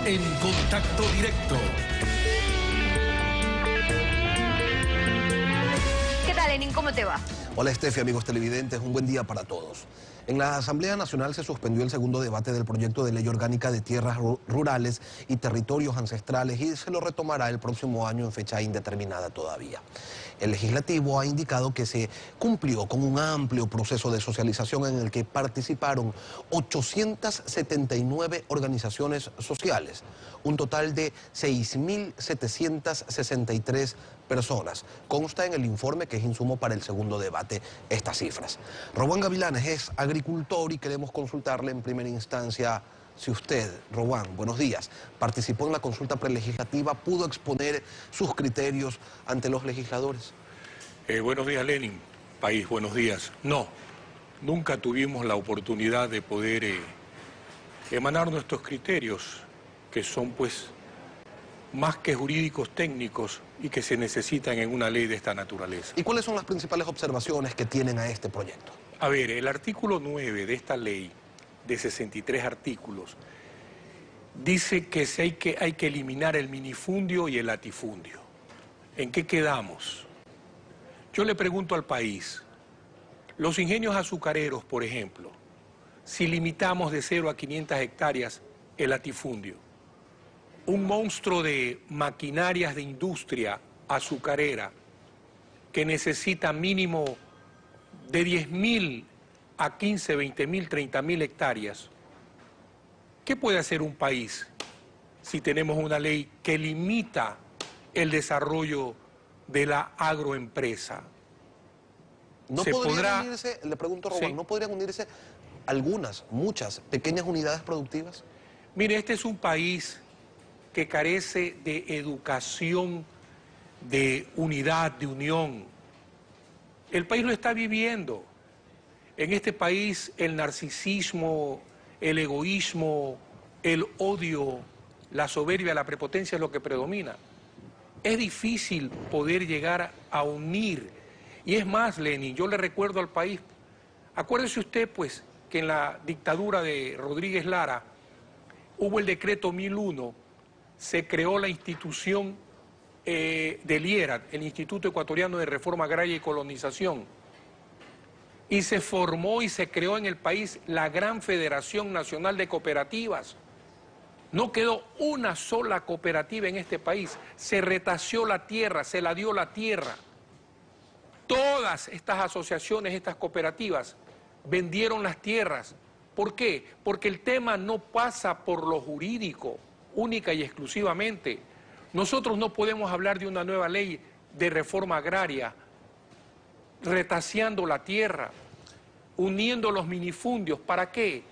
en Contacto Directo. ¿Qué tal, Lenin? ¿Cómo te va? Hola, Estefi, amigos televidentes, un buen día para todos. En la Asamblea Nacional se suspendió el segundo debate del proyecto de ley orgánica de tierras rurales y territorios ancestrales y se lo retomará el próximo año en fecha indeterminada todavía. El legislativo ha indicado que se cumplió con un amplio proceso de socialización en el que participaron 879 organizaciones sociales, un total de 6.763 personas. Consta en el informe que es insumo para el segundo debate estas cifras. Rowan Gavilanes es agricultor y queremos consultarle en primera instancia si usted, Rowan, buenos días, participó en la consulta prelegislativa, pudo exponer sus criterios ante los legisladores. Buenos días, Lenin. País, buenos días. No, nunca tuvimos la oportunidad de poder emanar nuestros criterios, que son pues más que jurídicos técnicos y que se necesitan en una ley de esta naturaleza. ¿Y cuáles son las principales observaciones que tienen a este proyecto? A ver, el artículo 9 de esta ley, de 63 artículos, dice que hay que eliminar el minifundio y el latifundio. ¿En qué quedamos? Yo le pregunto al país, los ingenios azucareros, por ejemplo, si limitamos de 0 a 500 hectáreas el latifundio, un monstruo de maquinarias de industria azucarera que necesita mínimo de 10.000 a 15, 20.000, 30.000 hectáreas, ¿qué puede hacer un país si tenemos una ley que limita el desarrollo de la agroempresa? ¿No podrían unirse, le pregunto, Rowan, sí, ¿no podrían unirse algunas, muchas pequeñas unidades productivas? Mire, este es un país que carece de educación, de unidad, de unión. El país lo está viviendo. En este país el narcisismo, el egoísmo, el odio, la soberbia, la prepotencia es lo que predomina. Es difícil poder llegar a unir. Y es más, Lenin, yo le recuerdo al país, acuérdese usted pues que en la dictadura de Rodríguez Lara hubo el decreto 1001, se creó la institución del IERAT, el Instituto Ecuatoriano de Reforma Agraria y Colonización, y se formó y se creó en el país la Gran Federación Nacional de Cooperativas. No quedó una sola cooperativa en este país, se retació la tierra, se la dio la tierra. Todas estas asociaciones, estas cooperativas, vendieron las tierras. ¿Por qué? Porque el tema no pasa por lo jurídico, única y exclusivamente. Nosotros no podemos hablar de una nueva ley de reforma agraria, retaseando la tierra, uniendo los minifundios. ¿Para qué?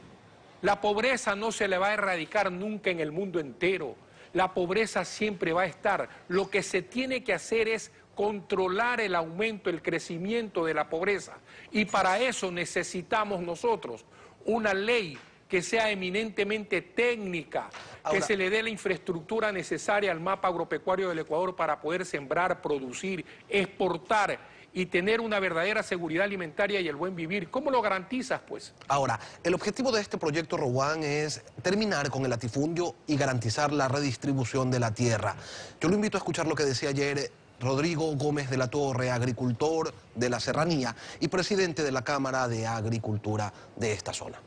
La pobreza no se le va a erradicar nunca en el mundo entero. La pobreza siempre va a estar. Lo que se tiene que hacer es controlar el aumento, el crecimiento de la pobreza. Y para eso necesitamos nosotros una ley que sea eminentemente técnica, que se le dé la infraestructura necesaria al mapa agropecuario del Ecuador para poder sembrar, producir, exportar y tener una verdadera seguridad alimentaria y el buen vivir. ¿Cómo lo garantizas, pues? Ahora, el objetivo de este proyecto, Rowan, es terminar con el latifundio y garantizar la redistribución de la tierra. Yo lo invito a escuchar lo que decía ayer Rodrigo Gómez de la Torre, agricultor de la Serranía y presidente de la Cámara de Agricultura de esta zona.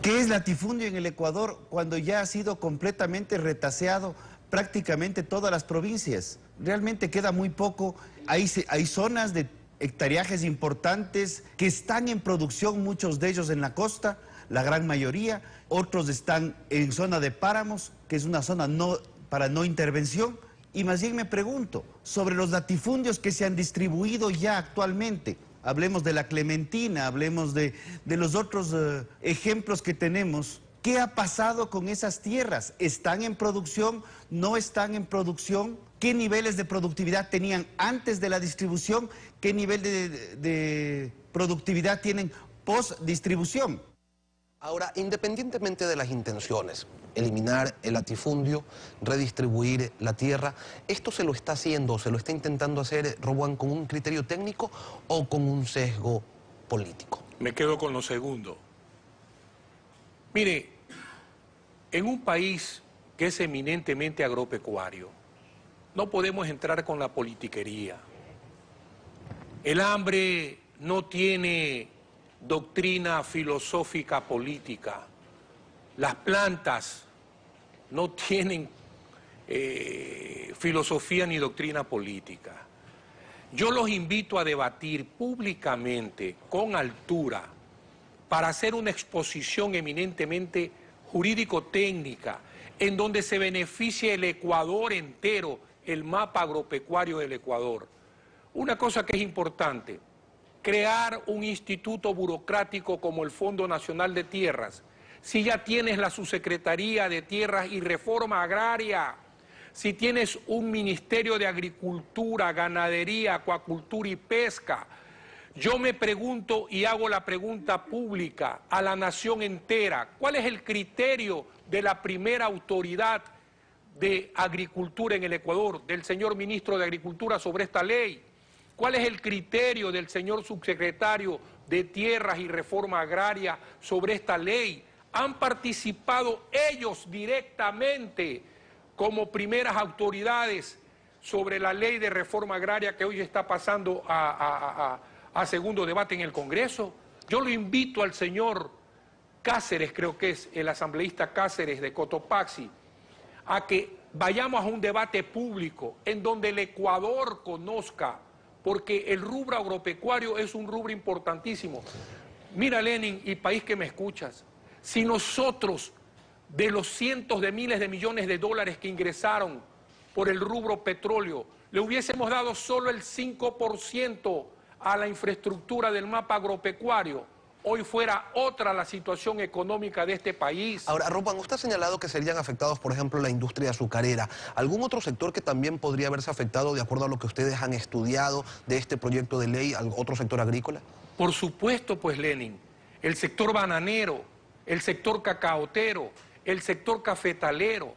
¿Qué es latifundio en el Ecuador cuando ya ha sido completamente retaseado prácticamente todas las provincias? Realmente queda muy poco. Hay zonas de hectareajes importantes que están en producción, muchos de ellos en la costa, la gran mayoría. Otros están en zona de páramos, que es una zona para no intervención. Y más bien me pregunto sobre los latifundios que se han distribuido ya actualmente. Hablemos de la Clementina, hablemos de los otros ejemplos que tenemos. ¿Qué ha pasado con esas tierras? ¿Están en producción? ¿No están en producción? ¿Qué niveles de productividad tenían antes de la distribución? ¿Qué nivel de productividad tienen post-distribución? Ahora, independientemente de las intenciones, eliminar el latifundio, redistribuir la tierra, ¿esto se lo está haciendo, se lo está intentando hacer, Rowan, con un criterio técnico o con un sesgo político? Me quedo con lo segundo. Mire, En un país que es eminentemente agropecuario, no podemos entrar con la politiquería. El hambre no tiene doctrina filosófica política. Las plantas no tienen filosofía ni doctrina política. Yo los invito a debatir públicamente, con altura, para hacer una exposición eminentemente jurídico-técnica, en donde se beneficie el Ecuador entero, el mapa agropecuario del Ecuador. Una cosa que es importante, crear un instituto burocrático como el Fondo Nacional de Tierras. Si ya tienes la Subsecretaría de Tierras y Reforma Agraria, si tienes un Ministerio de Agricultura, Ganadería, Acuacultura y Pesca, yo me pregunto y hago la pregunta pública a la nación entera, ¿cuál es el criterio de la primera autoridad de Agricultura en el Ecuador, del señor Ministro de Agricultura sobre esta ley? ¿Cuál es el criterio del señor Subsecretario de Tierras y Reforma Agraria sobre esta ley? Han participado ellos directamente como primeras autoridades sobre la ley de reforma agraria que hoy está pasando a segundo debate en el Congreso. Yo lo invito al señor Cáceres, creo que es el asambleísta Cáceres de Cotopaxi, a que vayamos a un debate público en donde el Ecuador conozca, porque el rubro agropecuario es un rubro importantísimo. Mira, Lenin, y país que me escuchas, si nosotros, de los cientos de miles de millones de dólares que ingresaron por el rubro petróleo, le hubiésemos dado solo el 5% a la infraestructura del mapa agropecuario, hoy fuera otra la situación económica de este país. Ahora, Ropan, usted ha señalado que serían afectados, por ejemplo, la industria azucarera. ¿Algún otro sector que también podría haberse afectado, de acuerdo a lo que ustedes han estudiado de este proyecto de ley, otro sector agrícola? Por supuesto, pues, Lenin, el sector bananero, el sector cacaotero, el sector cafetalero.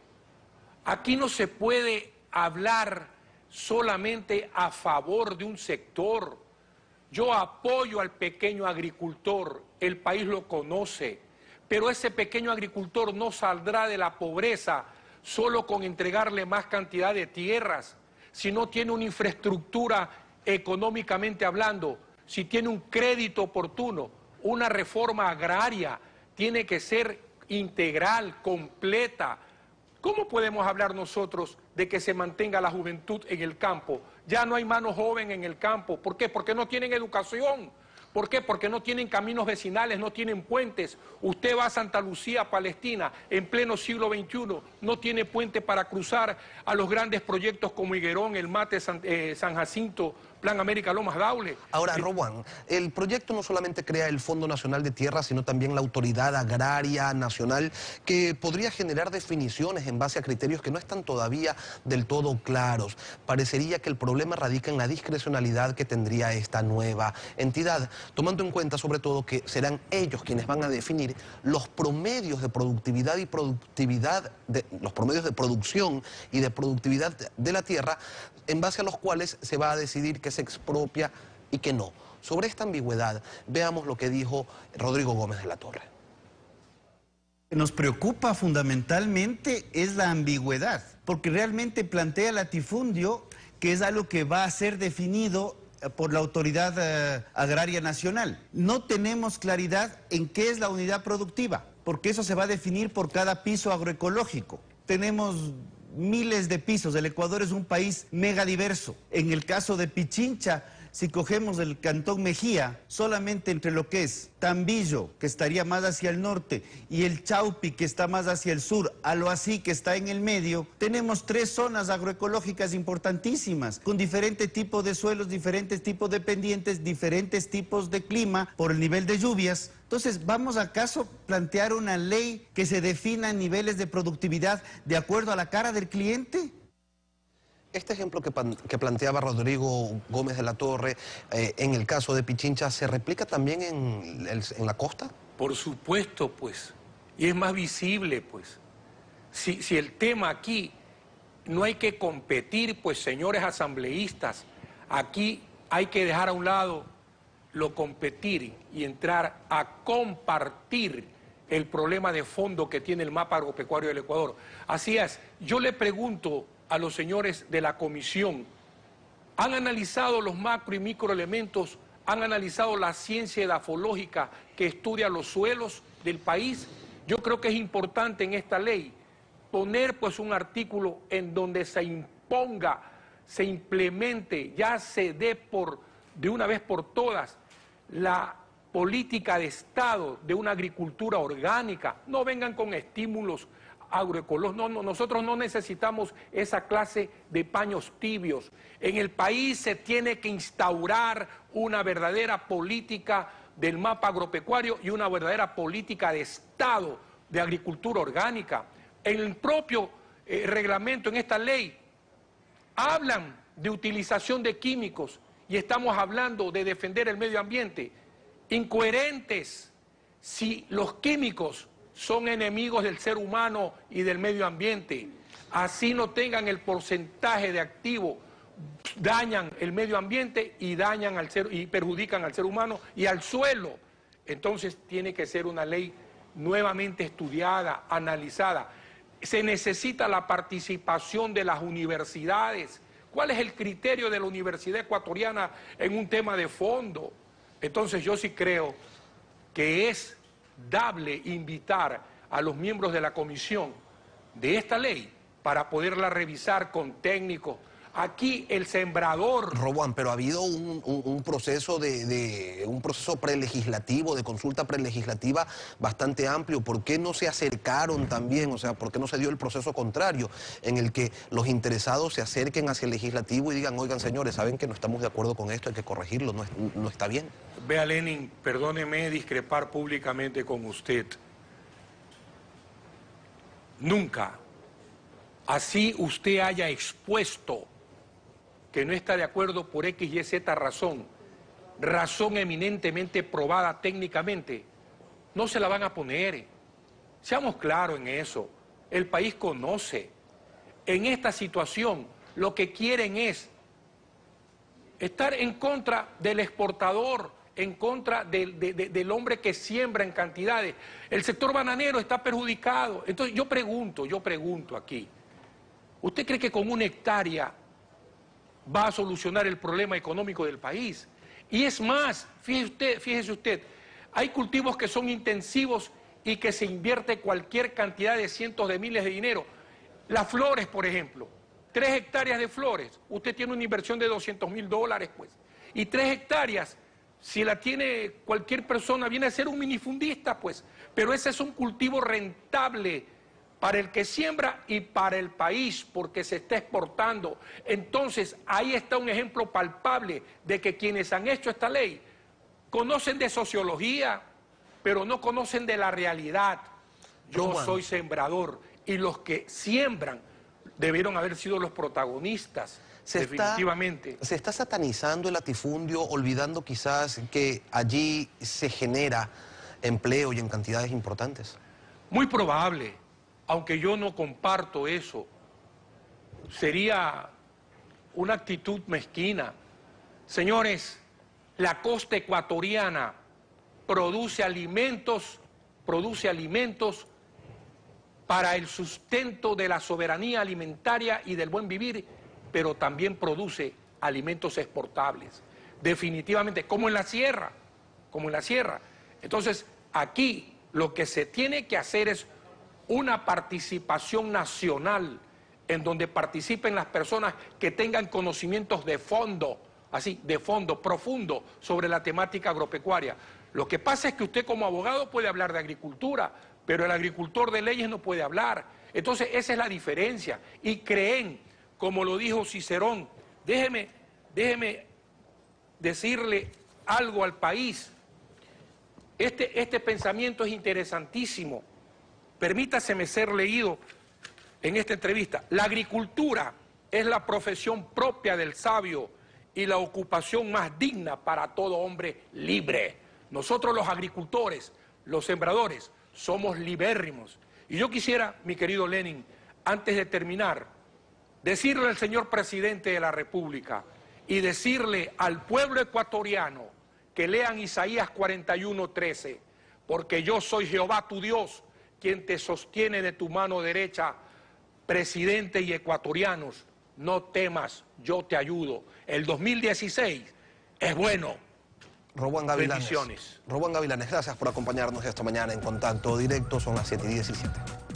Aquí no se puede hablar solamente a favor de un sector. Yo apoyo al pequeño agricultor, el país lo conoce, pero ese pequeño agricultor no saldrá de la pobreza solo con entregarle más cantidad de tierras, si no tiene una infraestructura económicamente hablando, si tiene un crédito oportuno, una reforma agraria, tiene que ser integral, completa. ¿Cómo podemos hablar nosotros de que se mantenga la juventud en el campo? Ya no hay mano joven en el campo. ¿Por qué? Porque no tienen educación. ¿Por qué? Porque no tienen caminos vecinales, no tienen puentes. Usted va a Santa Lucía, Palestina, en pleno siglo XXI, no tiene puente para cruzar a los grandes proyectos como Higuerón, El Mate, San Jacinto, Plan América Lomas Daule. Ahora, Rowan, el proyecto no solamente crea el Fondo Nacional de Tierras, sino también la Autoridad Agraria Nacional, que podría generar definiciones en base a criterios que no están todavía del todo claros. Parecería que el problema radica en la discrecionalidad que tendría esta nueva entidad, tomando en cuenta sobre todo que serán ellos quienes van a definir los promedios de productividad y los promedios de producción y de productividad de la tierra, en base a los cuales se va a decidir qué se expropia y qué no. Sobre esta ambigüedad, veamos lo que dijo Rodrigo Gómez de la Torre. Nos preocupa fundamentalmente es la ambigüedad, porque realmente plantea el latifundio que es algo que va a ser definido por la Autoridad Agraria Nacional. No tenemos claridad en qué es la unidad productiva, porque eso se va a definir por cada piso agroecológico. Tenemos miles de pisos, el Ecuador es un país megadiverso. En el caso de Pichincha, si cogemos el Cantón Mejía, solamente entre lo que es Tambillo, que estaría más hacia el norte, y el Chaupi, que está más hacia el sur, Aloasí, que está en el medio, tenemos 3 zonas agroecológicas importantísimas, con diferentes tipos de suelos, diferentes tipos de pendientes, diferentes tipos de clima, por el nivel de lluvias. Entonces, ¿vamos acaso a plantear una ley que se defina niveles de productividad de acuerdo a la cara del cliente? Este ejemplo que planteaba Rodrigo Gómez de la Torre, en el caso de Pichincha, ¿se replica también en la costa? Por supuesto, pues, y es más visible, pues. Si el tema aquí no hay que competir, pues, señores asambleístas, aquí hay que dejar a un lado lo competir y entrar a compartir el problema de fondo que tiene el mapa agropecuario del Ecuador. Así es, yo le pregunto a los señores de la comisión, ¿han analizado los macro y microelementos? ¿Han analizado la ciencia edafológica que estudia los suelos del país? Yo creo que es importante en esta ley poner pues un artículo en donde se imponga, se implemente, ya se dé de una vez por todas la política de Estado de una agricultura orgánica. No vengan con estímulos agroecológicos. No, nosotros no necesitamos esa clase de paños tibios. En el país se tiene que instaurar una verdadera política del mapa agropecuario y una verdadera política de Estado de agricultura orgánica. En el propio reglamento, en esta ley, hablan de utilización de químicos y estamos hablando de defender el medio ambiente. Incoherentes si los químicos son enemigos del ser humano y del medio ambiente. Así no tengan el porcentaje de activo, dañan el medio ambiente y perjudican al ser humano y al suelo. Entonces tiene que ser una ley nuevamente estudiada, analizada. Se necesita la participación de las universidades. ¿Cuál es el criterio de la Universidad Ecuatoriana en un tema de fondo? Entonces yo sí creo que es dable invitar a los miembros de la comisión de esta ley para poderla revisar con técnicos. Aquí el sembrador... Rowan, pero ha habido un proceso un proceso prelegislativo, de consulta prelegislativa bastante amplio. ¿Por qué no se acercaron también? O sea, ¿por qué no se dio el proceso contrario en el que los interesados se acerquen hacia el legislativo y digan, oigan señores, saben que no estamos de acuerdo con esto, hay que corregirlo, no está bien? Vea, Lenin, perdóneme discrepar públicamente con usted. Nunca, así usted haya expuesto que no está de acuerdo por X, Y, Z razón eminentemente probada técnicamente, no se la van a poner. Seamos claros en eso. El país conoce. En esta situación, lo que quieren es estar en contra del exportador, en contra del hombre que siembra en cantidades. El sector bananero está perjudicado. Entonces yo pregunto aquí, ¿usted cree que con 1 hectárea va a solucionar el problema económico del país? Y es más, fíjese usted, hay cultivos que son intensivos y que se invierte cualquier cantidad de cientos de miles de dinero. Las flores, por ejemplo, 3 hectáreas de flores, usted tiene una inversión de $200.000, pues. Y 3 hectáreas, si la tiene cualquier persona, viene a ser un minifundista, pues. Pero ese es un cultivo rentable para el que siembra y para el país, porque se está exportando. Entonces, ahí está un ejemplo palpable de que quienes han hecho esta ley conocen de sociología, pero no conocen de la realidad. Yo soy sembrador y los que siembran debieron haber sido los protagonistas, definitivamente. Se está satanizando el latifundio, olvidando quizás que allí se genera empleo y en cantidades importantes. Muy probable. Aunque yo no comparto eso, sería una actitud mezquina. Señores, la costa ecuatoriana produce alimentos para el sustento de la soberanía alimentaria y del buen vivir, pero también produce alimentos exportables, definitivamente, como en la sierra. Entonces, aquí lo que se tiene que hacer es una participación nacional en donde participen las personas que tengan conocimientos de fondo, profundo, sobre la temática agropecuaria. Lo que pasa es que usted como abogado puede hablar de agricultura, pero el agricultor de leyes no puede hablar. Entonces esa es la diferencia. Y creen, como lo dijo Cicerón, déjeme decirle algo al país. Este pensamiento es interesantísimo. Permítaseme ser leído en esta entrevista. La agricultura es la profesión propia del sabio y la ocupación más digna para todo hombre libre. Nosotros los agricultores, los sembradores, somos libérrimos. Y yo quisiera, mi querido Lenin, antes de terminar, decirle al señor presidente de la República y decirle al pueblo ecuatoriano que lean Isaías 41:13. porque yo soy Jehová tu Dios, quien te sostiene de tu mano derecha, presidente y ecuatorianos. No temas, yo te ayudo. El 2016 es bueno. Rowan Gavilanes. Bendiciones. Rowan Gavilanes, gracias por acompañarnos esta mañana en Contacto Directo. Son las 7:17.